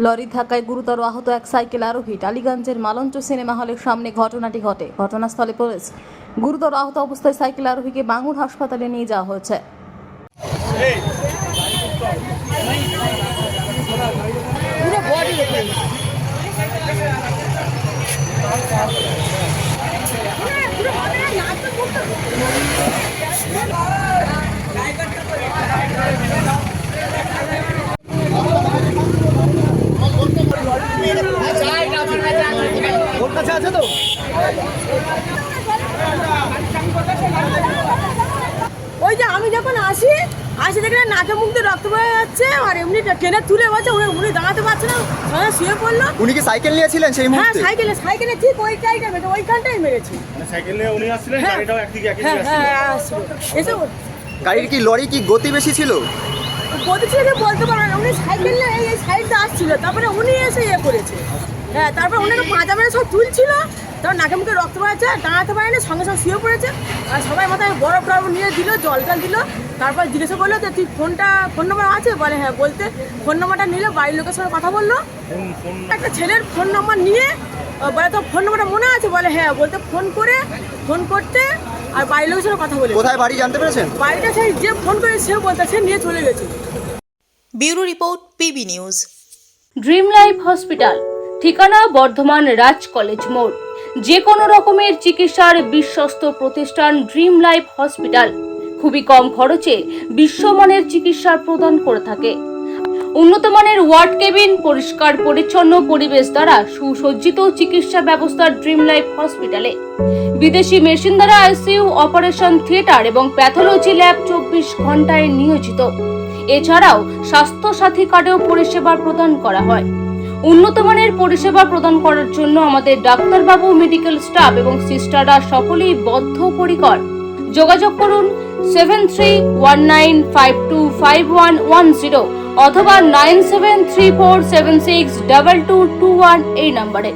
Lorry ধাক্কায় গুরুতর আহত এক সাইকেল আরোহী। টালিগঞ্জের মালঞ্চ সিনেমা হলের সামনে ঘটনাটি ঘটে। ঘটনাস্থলে পুলিশ। গুরুতর আহত অবস্থায় সাইকেল আরোহীকে বাঙ্গুর হাসপাতালে নিয়ে যাওয়া হয়েছে। ওই যে আমি যখন আসি দেখলাম নাকে মুখ দিয়ে রক্ত বেরিয়ে যাচ্ছে, আর এমনি ট্রেনে তুলে বলছে উনি দাঁড়াতে পারছে না, সবাই শুয়ে পড়লো। উনি কি সাইকেল নিয়েছিলেন সেই মুহূর্তে? হ্যাঁ, সাইকেলে ঠিক ওইখানটাই মেরেছে। মানে সাইকেল নিয়ে উনি আসছিলেন, গাড়িটাও একদিকে একই দিকে আসছিল। এসব গাড়ির কি লরি কি গতি বেশি ছিল? গতি ছিল কি বলতে পারবেন না, উনি সাইকেল নিয়ে এই সাইডটা আসছিল, তারপরে উনি এসে করেছে। হ্যাঁ, তারপর ওনাকে পাঁচা মেরে সব তুলছিল, তারপর নাকে মুখে রক্ত বেরোচ্ছে, দাঁড়াতে পারেনি, সঙ্গে সঙ্গে শুয়ে পড়েছে। আর সবাই মাথায় বরফ টরফ নিয়ে দিল, জল দিল। তারপর জিজ্ঞাসা করলো যে তুই ফোন নম্বর আছে? বলে হ্যাঁ। বলতে ফোন নম্বরটা নিলে বাড়ির লোকের সঙ্গে কথা বললো। একটা ছেলের ফোন নম্বর নিয়ে বলে তো ফোন নম্বরটা মনে আছে? বলে হ্যাঁ। বলতে ফোন করতে আর বাড়ির লোকের সঙ্গে কথা বলে। কোথায় বাড়ি জানতে পেরেছেন? বাড়িটা সেই যে ফোন করে সে বলতে সে নিয়ে চলে গেছে। Bureau report, PB news. Dream life hospital, ঠিকানা বর্ধমান রাজ কলেজ মোড়। যে কোনো রকমের চিকিৎসার বিশ্বস্ত প্রতিষ্ঠান ড্রিম লাইফ হসপিটাল খুবই কম খরচে বিশ্বমানের চিকিৎসা প্রদান করে থাকে। উন্নত মানের ওয়ার্ড কেবিন, পরিষ্কার পরিচ্ছন্ন পরিবেশ দ্বারা সুসজ্জিত চিকিৎসা ব্যবস্থা ড্রিম লাইফ হসপিটালে। বিদেশি মেশিন দ্বারা আইসিইউ, অপারেশন থিয়েটার এবং প্যাথোলজি ল্যাব 24 ঘন্টায় নিয়োজিত। এছাড়াও স্বাস্থ্য সাথী কার্ডেও পরিষেবা প্রদান করা হয়। উন্নত মানের পরিষেবা প্রদান করার জন্য আমাদের ডাক্তারবাবু, মেডিকেল স্টাফ এবং সিস্টাররা সকলেই বদ্ধপরিকর। যোগাযোগ করুন 7319525110 অথবা 9734762221 এই নম্বরে।